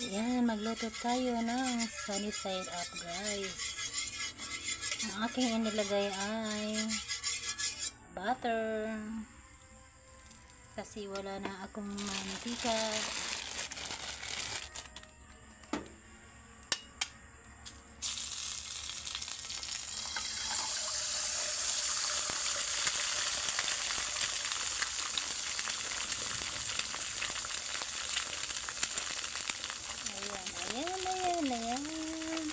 Ayan, magluto tayo ng sunny side up, guys. Ang aking inilagay ay butter. Kasi wala na akong mantika. Ayan.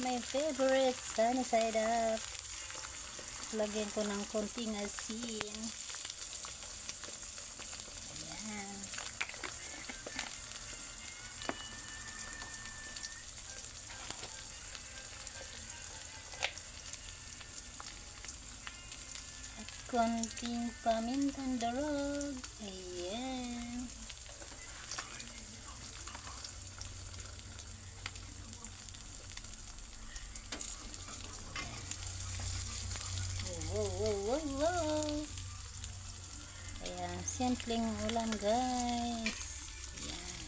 My favorite sunny side up. Lagyan ko ng konting asin. Ayan. At konting pamintang durog. Ayan. Wow. Ayan, simpleng ulam, guys. Ayan.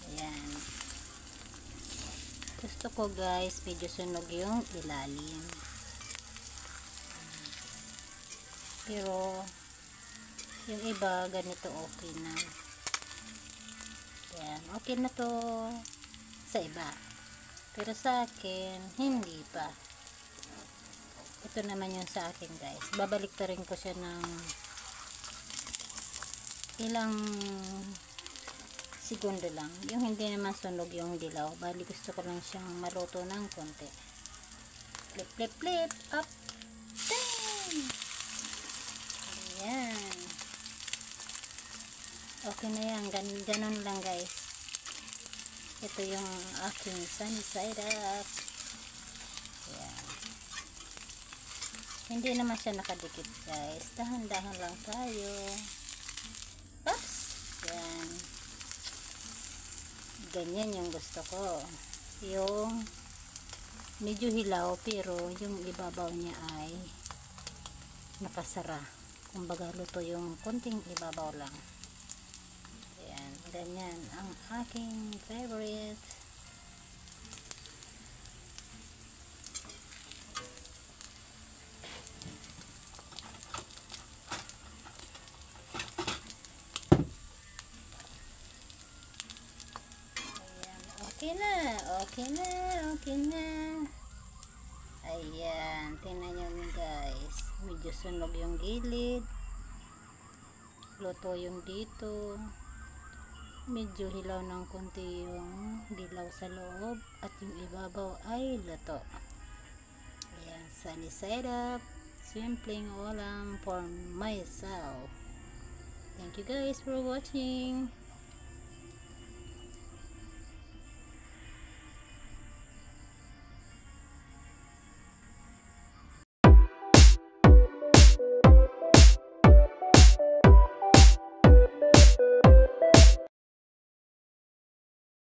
Ayan. Gusto ko, guys, medyo sunog yung ilalim. Pero yung iba ganito okay na. Yan, okay na to sa iba, pero sa akin hindi pa. Ito naman yung sa akin, guys. Babalik ta rin ko siya ng ilang segundo lang, yung hindi naman sunog yung dilaw. Bali gusto ko lang siyang maluto ng konti. Flip up. Dang! Ayan. Okay na yan. Ganon lang, guys. Ito yung aking sunny side up. Ayan. Hindi naman siya nakadikit, guys. Dahan-dahan lang tayo. Oops! Ayan. Ganyan yung gusto ko. Yung medyo hilaw, pero yung ibabaw niya ay nakasara. Kumbaga luto yung konting ibabaw lang. Ganyan ang aking favorite. Ayan, okay na. Ayan, tingnan nyo, guys. Medyo sunog yung gilid. Luto yung dito. Medyo hilaw ng konti yung dilaw sa loob, at yung ibabaw ay luto. Ayan, sunny side up. Simpleng ulam for myself. Thank you, guys, for watching.